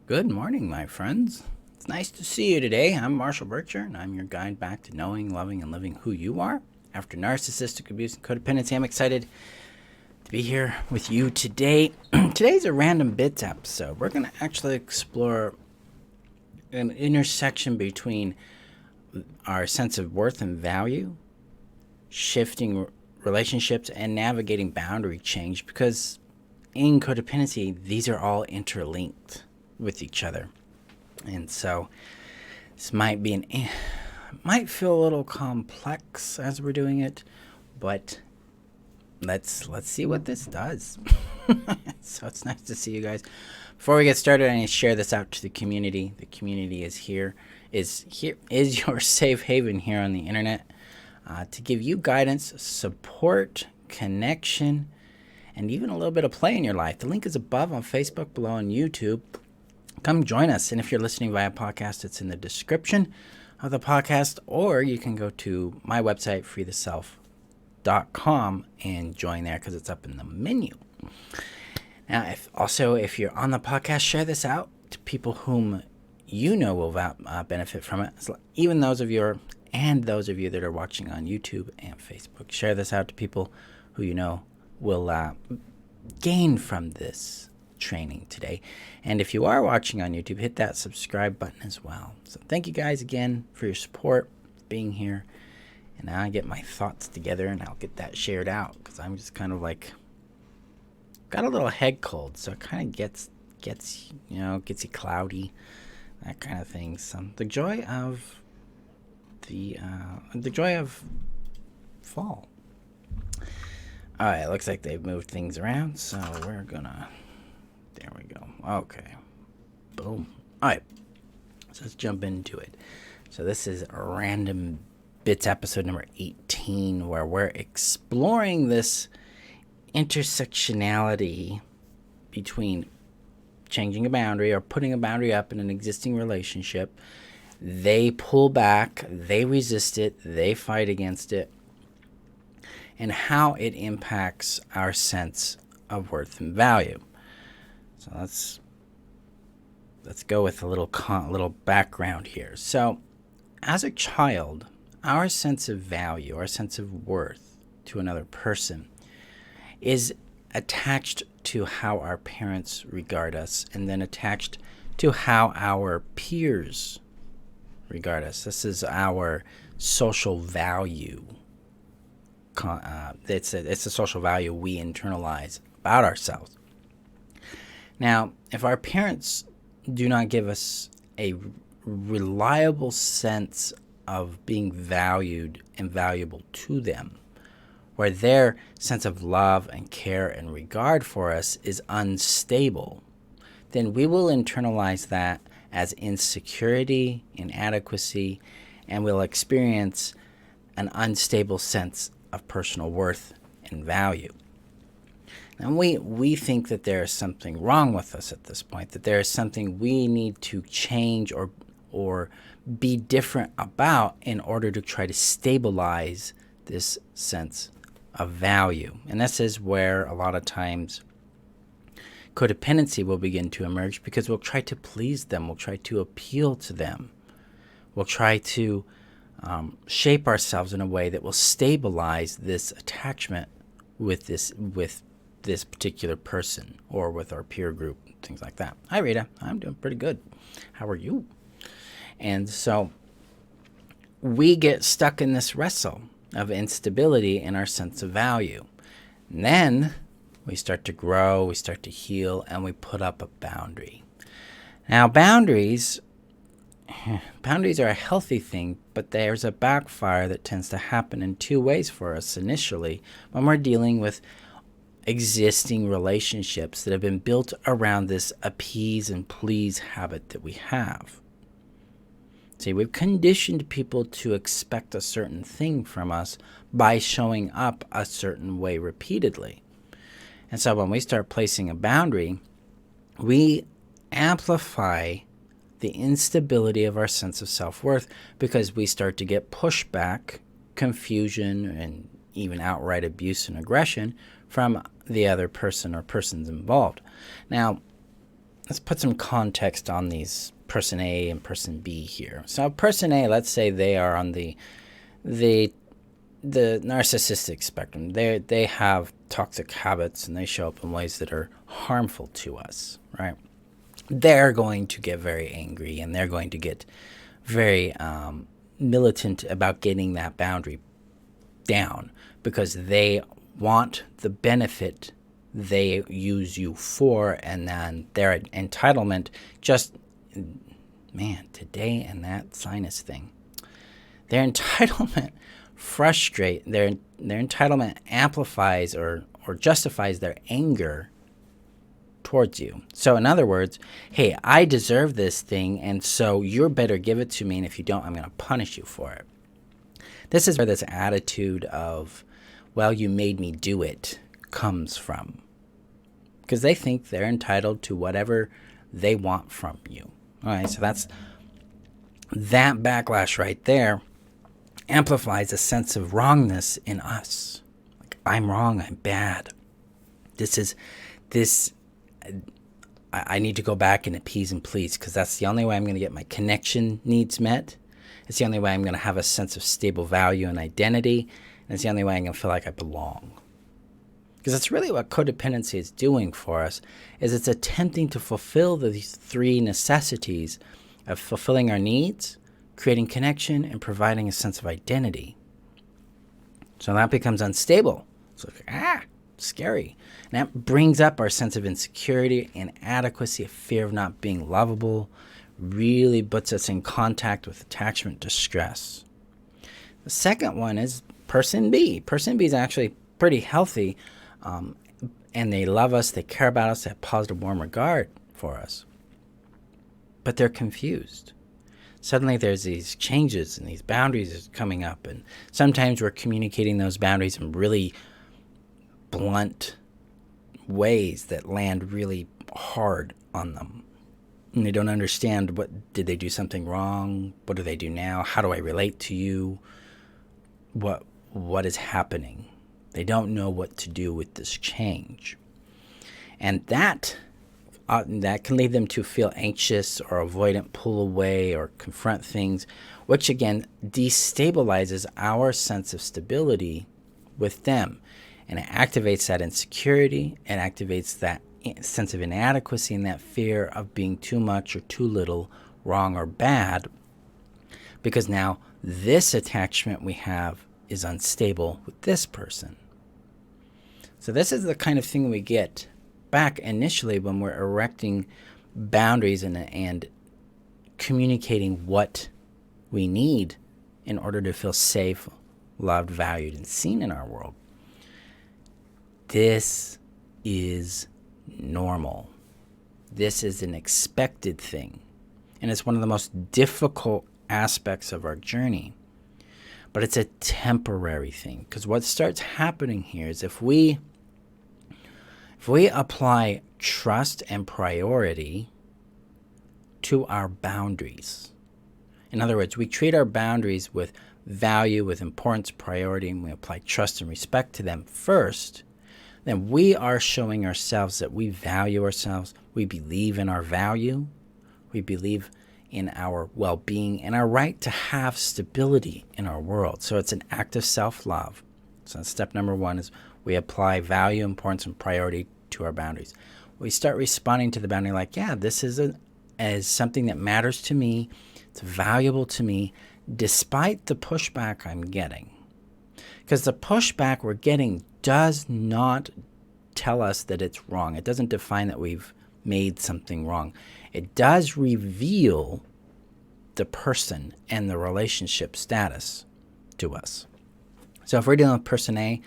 Good morning, my friends. It's nice to see you today. I'm Marshall Berkshire, and I'm your guide back to knowing, loving, and living who you are. After narcissistic abuse and codependency, I'm excited to be here with you today. Today's a random bits episode. We're going to actually explore an intersection between our sense of worth and value, shifting relationships, and navigating boundary change, because in codependency, these are all interlinked with each other. And so this might feel a little complex as we're doing it, but let's see what this does. So it's nice to see you guys. Before we get started, I need to share this out to the community. The community is your safe haven here on the internet, to give you guidance, support, connection, and even a little bit of play in your life. The link is above on Facebook, below on YouTube. Come join us. And if you're listening via podcast, it's in the description of the podcast, or you can go to my website, freetheself.com, and join there because it's up in the menu. Now, if you're on the podcast, share this out to people whom you know will benefit from it. So even those of you that are watching on YouTube and Facebook, share this out to people who you know will gain from this training today. And if you are watching on YouTube, hit that subscribe button as well. So thank you guys again for your support, being here. And now I get my thoughts together and I'll get that shared out, because I'm just kind of like got a little head cold, so it kind of gets you cloudy, that kind of thing. So the joy of fall. All right, looks like they've moved things around, so we're gonna. There we go. Okay. Boom. All right. So let's jump into it. So this is a Random Bits episode number 18, where we're exploring this intersectionality between changing a boundary or putting a boundary up in an existing relationship. They pull back, they resist it, they fight against it, and how it impacts our sense of worth and value. So let's go with a little background here. So, as a child, our sense of value, our sense of worth to another person is attached to how our parents regard us, and then attached to how our peers regard us. This is our social value. It's a social value we internalize about ourselves. Now, if our parents do not give us a reliable sense of being valued and valuable to them, where their sense of love and care and regard for us is unstable, then we will internalize that as insecurity, inadequacy, and we'll experience an unstable sense of personal worth and value. And we think that there is something wrong with us at this point, that there is something we need to change or be different about in order to try to stabilize this sense of value. And this is where a lot of times codependency will begin to emerge, because we'll try to please them, we'll try to appeal to them, we'll try to shape ourselves in a way that will stabilize this attachment with this particular person, or with our peer group, things like that. Hi, Rita. I'm doing pretty good. How are you? And so we get stuck in this wrestle of instability in our sense of value. And then we start to grow, we start to heal, and we put up a boundary. Now, boundaries are a healthy thing, but there's a backfire that tends to happen in two ways for us initially when we're dealing with existing relationships that have been built around this appease and please habit that we have. See, we've conditioned people to expect a certain thing from us by showing up a certain way repeatedly. And so when we start placing a boundary, we amplify the instability of our sense of self-worth, because we start to get pushback, confusion, and even outright abuse and aggression from the other person or persons involved. Now, let's put some context on these person A and person B here. So person A, let's say they are on the narcissistic spectrum. They have toxic habits and they show up in ways that are harmful to us, right? They're going to get very angry and they're going to get very militant about getting that boundary down because they want the benefit they use you for, and then their entitlement just, man, today and that sinus thing. Their entitlement their entitlement amplifies or justifies their anger towards you. So in other words, hey, I deserve this thing, and so you better give it to me, and if you don't, I'm going to punish you for it. This is where this attitude of, well, you made me do it comes from. Because they think they're entitled to whatever they want from you. All right, so that backlash right there amplifies a sense of wrongness in us. Like, I'm wrong, I'm bad. I need to go back and appease and please, because that's the only way I'm going to get my connection needs met. It's the only way I'm going to have a sense of stable value and identity. And it's the only way I'm going to feel like I belong. Because that's really what codependency is doing for us, is it's attempting to fulfill these three necessities of fulfilling our needs, creating connection, and providing a sense of identity. So that becomes unstable. It's like, scary. And that brings up our sense of insecurity, inadequacy, a fear of not being lovable, really puts us in contact with attachment distress. The second one is person B. Person B is actually pretty healthy, and they love us, they care about us, they have positive, warm regard for us. But they're confused. Suddenly there's these changes and these boundaries coming up, and sometimes we're communicating those boundaries in really blunt ways that land really hard on them. And they don't understand, did they do something wrong? What do they do now? How do I relate to you? What is happening? They don't know what to do with this change. And that can lead them to feel anxious or avoidant, pull away or confront things, which again destabilizes our sense of stability with them. And it activates that insecurity, it activates that sense of inadequacy and that fear of being too much or too little, wrong or bad, because now this attachment we have is unstable with this person. So this is the kind of thing we get back initially when we're erecting boundaries and communicating what we need in order to feel safe, loved, valued, and seen in our world. This is normal. This is an expected thing. And it's one of the most difficult aspects of our journey. But it's a temporary thing. Because what starts happening here is if we apply trust and priority to our boundaries. In other words, we treat our boundaries with value, with importance, priority, and we apply trust and respect to them first, then we are showing ourselves that we value ourselves, we believe in our value, we believe in our well-being and our right to have stability in our world. So it's an act of self-love. So step number one is we apply value, importance, and priority to our boundaries. We start responding to the boundary like, yeah, this is something that matters to me, it's valuable to me, despite the pushback I'm getting. Because the pushback we're getting does not tell us that it's wrong. It doesn't define that we've made something wrong. It does reveal the person and the relationship status to us. So if we're dealing with person A,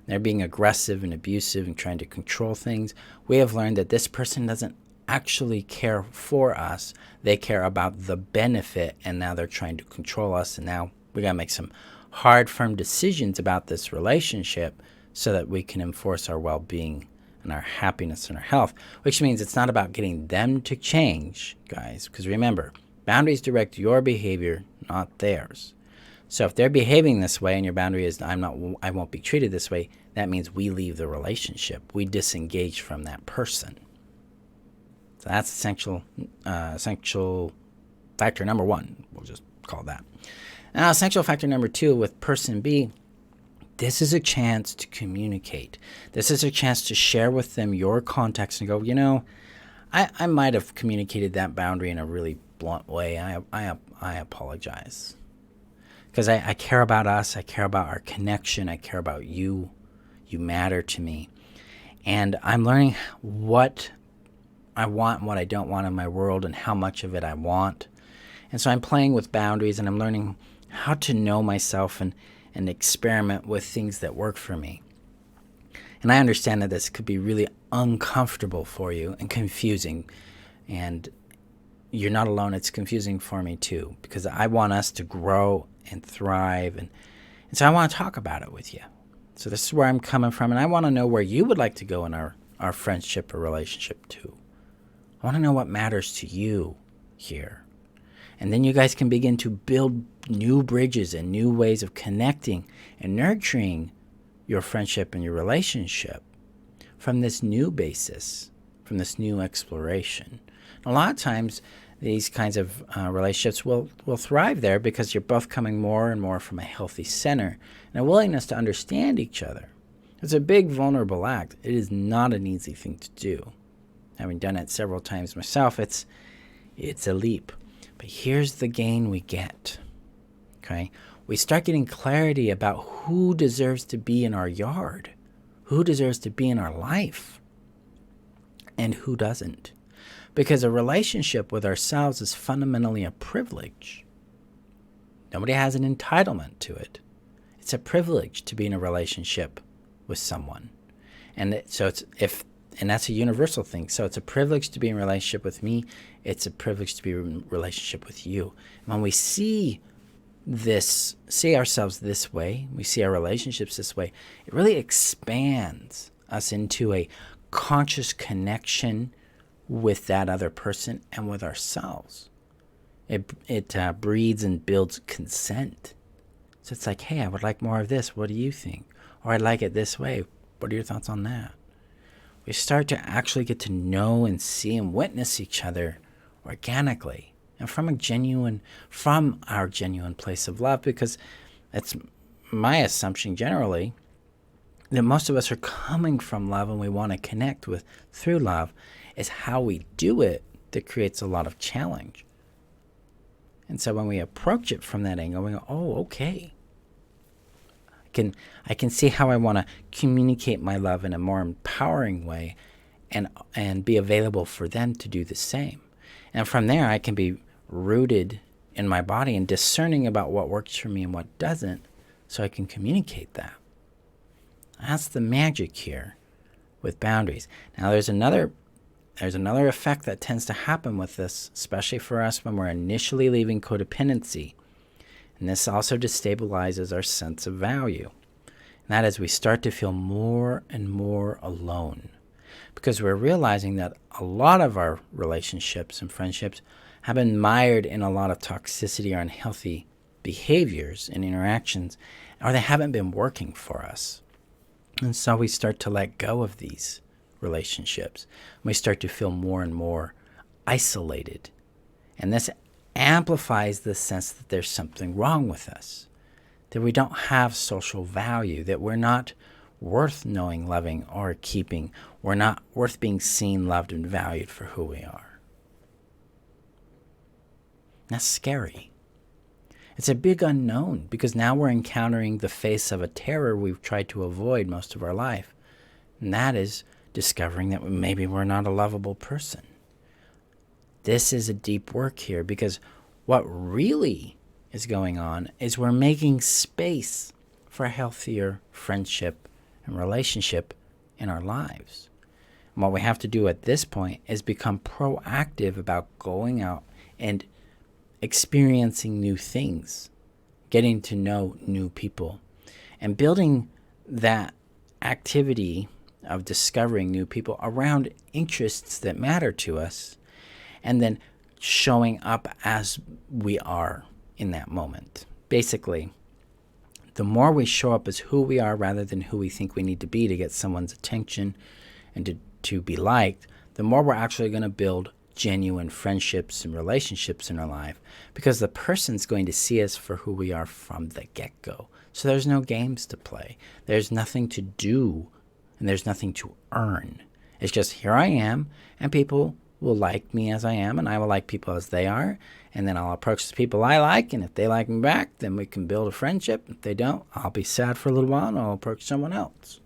they're being aggressive and abusive and trying to control things, we have learned that this person doesn't actually care for us. They care about the benefit, and now they're trying to control us, and now we got to make some hard, firm decisions about this relationship so that we can enforce our well-being and our happiness and our health, which means it's not about getting them to change, guys, because remember, boundaries direct your behavior, not theirs. So if they're behaving this way and your boundary is I won't be treated this way, that means we leave the relationship. We disengage from that person. So that's essential factor number one. We'll just call that. Now, essential factor number two with person B, this is a chance to communicate. This is a chance to share with them your context and go, I might have communicated that boundary in a really blunt way. I apologize. Because I care about us. I care about our connection. I care about you. You matter to me. And I'm learning what I want and what I don't want in my world and how much of it I want. And so I'm playing with boundaries and I'm learning how to know myself and experiment with things that work for me. And I understand that this could be really uncomfortable for you and confusing. And you're not alone. It's confusing for me too, because I want us to grow and thrive. And so I want to talk about it with you. So this is where I'm coming from. And I want to know where you would like to go in our friendship or relationship too. I want to know what matters to you here. And then you guys can begin to build new bridges and new ways of connecting and nurturing your friendship and your relationship from this new basis, from this new exploration. And a lot of times, these kinds of relationships will thrive there because you're both coming more and more from a healthy center and a willingness to understand each other. It's a big, vulnerable act. It is not an easy thing to do. Having done it several times myself, it's a leap. But here's the gain we get. Okay? We start getting clarity about who deserves to be in our yard, who deserves to be in our life, and who doesn't. Because a relationship with ourselves is fundamentally a privilege. Nobody has an entitlement to it. It's a privilege to be in a relationship with someone. And that's a universal thing. So it's a privilege to be in a relationship with me. It's a privilege to be in a relationship with you. And when we see ourselves this way, we see our relationships this way, it really expands us into a conscious connection with that other person and with ourselves. It breeds and builds consent. So it's like, hey, I would like more of this. What do you think? Or I'd like it this way. What are your thoughts on that? We start to actually get to know and see and witness each other organically and from our genuine place of love, because it's my assumption generally that most of us are coming from love and we want to connect with through love. Is how we do it that creates a lot of challenge. And so when we approach it from that angle, we go, oh, okay. I can see how I want to communicate my love in a more empowering way and be available for them to do the same. And from there, I can be rooted in my body and discerning about what works for me and what doesn't, so I can communicate that. That's the magic here with boundaries. Now, there's another effect that tends to happen with this, especially for us when we're initially leaving codependency. And this also destabilizes our sense of value. And that is, we start to feel more and more alone, because we're realizing that a lot of our relationships and friendships have been mired in a lot of toxicity or unhealthy behaviors and interactions, or they haven't been working for us. And so we start to let go of these relationships. We start to feel more and more isolated. And this amplifies the sense that there's something wrong with us, that we don't have social value, that we're not worth knowing, loving, or keeping. We're not worth being seen, loved, and valued for who we are. That's scary. It's a big unknown, because now we're encountering the face of a terror we've tried to avoid most of our life. And that is discovering that maybe we're not a lovable person. This is a deep work here, because what really is going on is we're making space for a healthier friendship and relationship in our lives. And what we have to do at this point is become proactive about going out and experiencing new things, getting to know new people, and building that activity of discovering new people around interests that matter to us, and then showing up as we are in that moment. Basically, the more we show up as who we are rather than who we think we need to be to get someone's attention and to be liked, the more we're actually going to build genuine friendships and relationships in our life, because the person's going to see us for who we are from the get-go. So there's no games to play. There's nothing to do, and there's nothing to earn. It's just, here I am, and people will like me as I am, and I will like people as they are, and then I'll approach the people I like, and if they like me back, then we can build a friendship. If they don't, I'll be sad for a little while, and I'll approach someone else.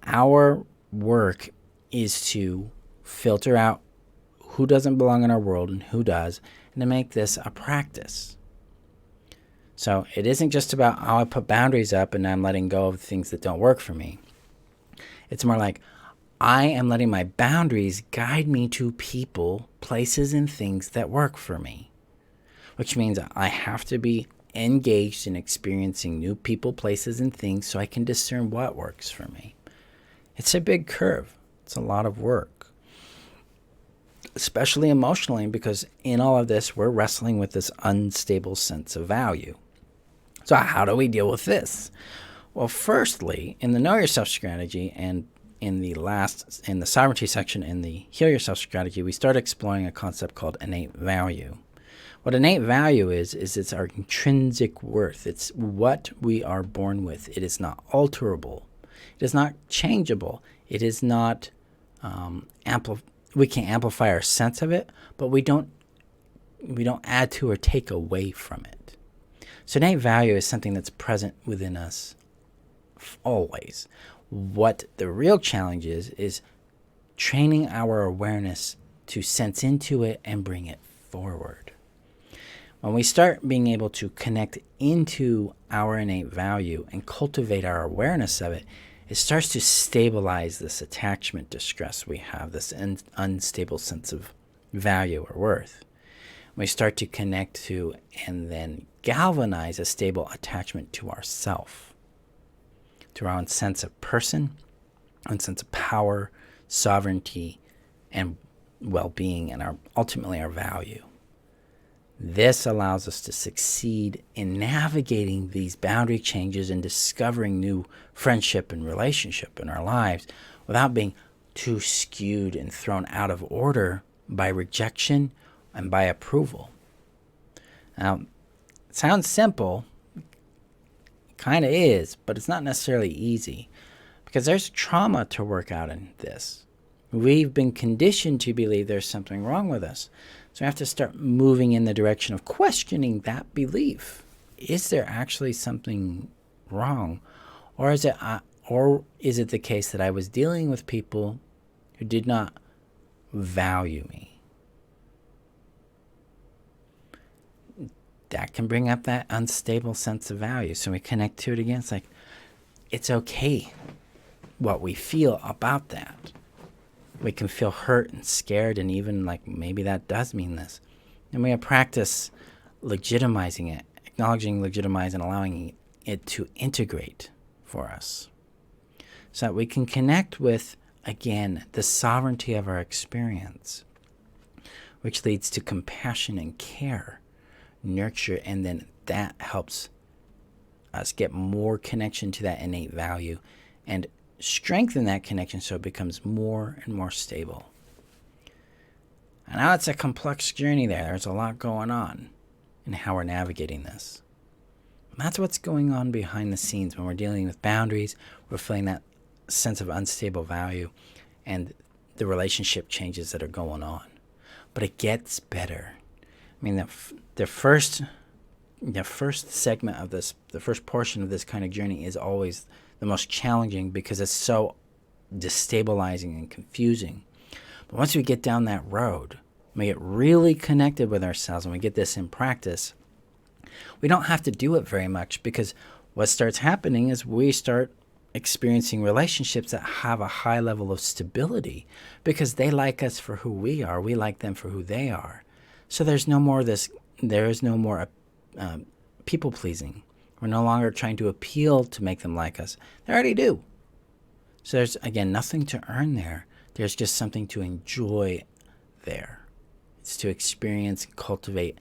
Our work is to filter out who doesn't belong in our world and who does, and to make this a practice. So it isn't just about how I put boundaries up and I'm letting go of things that don't work for me. It's more like I am letting my boundaries guide me to people, places, and things that work for me, which means I have to be engaged in experiencing new people, places, and things so I can discern what works for me. It's a big curve. It's a lot of work, especially emotionally, because in all of this, we're wrestling with this unstable sense of value. So how do we deal with this? Well, firstly, in the Know Yourself strategy and in the sovereignty section in the Heal Yourself strategy, we start exploring a concept called innate value. What innate value is it's our intrinsic worth. It's what we are born with. It is not alterable. It is not changeable. It is not we can amplify our sense of it, but we don't add to or take away from it. So innate value is something that's present within us always. What the real challenge is training our awareness to sense into it and bring it forward. When we start being able to connect into our innate value and cultivate our awareness of it, it starts to stabilize this attachment distress we have, this unstable sense of value or worth. We start to connect to and then galvanize a stable attachment to ourself, to our own sense of person, own sense of power, sovereignty, and well-being, and ultimately our value. This allows us to succeed in navigating these boundary changes and discovering new friendship and relationship in our lives without being too skewed and thrown out of order by rejection and by approval. Now, it sounds simple, kind of is, but it's not necessarily easy because there's trauma to work out in this. We've been conditioned to believe there's something wrong with us. So we have to start moving in the direction of questioning that belief. Is there actually something wrong? Or is it the case that I was dealing with people who did not value me? That can bring up that unstable sense of value. So we connect to it again. It's like, it's okay what we feel about that. We can feel hurt and scared and even like maybe that does mean this. And we practice legitimizing it, acknowledging, legitimizing, and allowing it to integrate for us so that we can connect with, again, the sovereignty of our experience, which leads to compassion and care, nurture, and then that helps us get more connection to that innate value and strengthen that connection so it becomes more and more stable. And now it's a complex journey there. There's a lot going on in how we're navigating this. And that's what's going on behind the scenes when we're dealing with boundaries, we're feeling that sense of unstable value and the relationship changes that are going on. But it gets better. I mean, the first segment of this, the first portion of this kind of journey is always the most challenging because it's so destabilizing and confusing. But once we get down that road, we get really connected with ourselves and we get this in practice, we don't have to do it very much because what starts happening is we start experiencing relationships that have a high level of stability because they like us for who we are. We like them for who they are. So there is no more people pleasing. We're no longer trying to appeal to make them like us. They already do. So there's, again, nothing to earn there. There's just something to enjoy there. It's to experience, cultivate,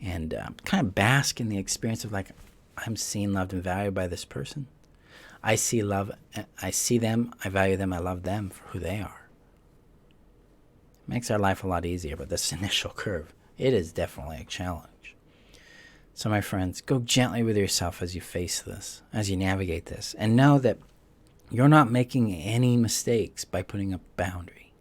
and kind of bask in the experience of like, I'm seen, loved, and valued by this person. I see them, I value them, I love them for who they are. Makes our life a lot easier, but this initial curve, it is definitely a challenge. So my friends, go gently with yourself as you face this, as you navigate this, and know that you're not making any mistakes by putting a boundary.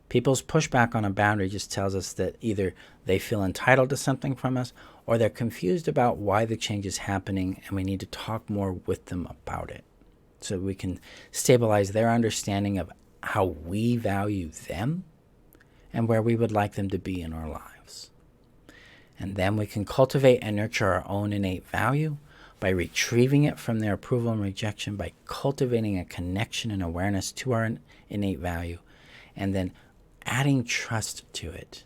People's pushback on a boundary just tells us that either they feel entitled to something from us, or they're confused about why the change is happening, and we need to talk more with them about it so we can stabilize their understanding of how we value them and where we would like them to be in our lives. And then we can cultivate and nurture our own innate value by retrieving it from their approval and rejection, by cultivating a connection and awareness to our innate value, and then adding trust to it.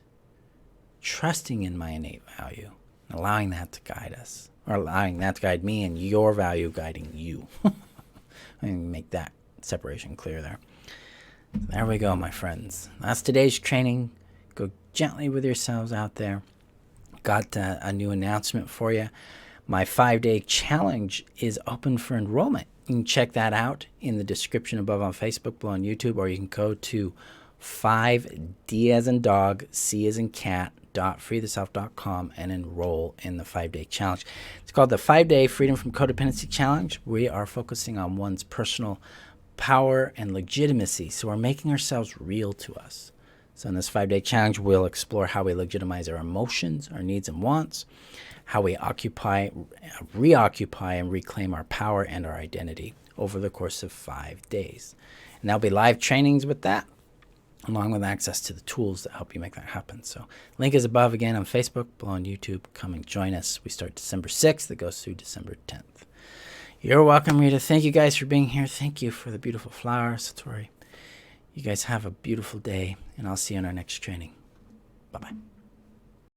Trusting in my innate value, allowing that to guide us, or allowing that to guide me, and your value guiding you. Let me make that separation clear there. There we go, my friends. That's today's training. Go gently with yourselves out there. Got a new announcement for you. My 5-day challenge is open for enrollment. You can check that out in the description above on Facebook, below on YouTube, or you can go to 5D as in dog, C as in cat, .freetheself.com and enroll in the 5-day challenge. It's called the 5-day Freedom from Codependency Challenge. We are focusing on one's personal power and legitimacy, so we're making ourselves real to us. So in this 5-day challenge, we'll explore how we legitimize our emotions, our needs and wants, how we reoccupy and reclaim our power and our identity over the course of 5 days. And there'll be live trainings with that, along with access to the tools that help you make that happen. So link is above again on Facebook, below on YouTube. Come and join us. We start December 6th. It goes through December 10th. You're welcome, Rita. Thank you guys for being here. Thank you for the beautiful flowers, Satori. You guys have a beautiful day, and I'll see you in our next training. Bye-bye.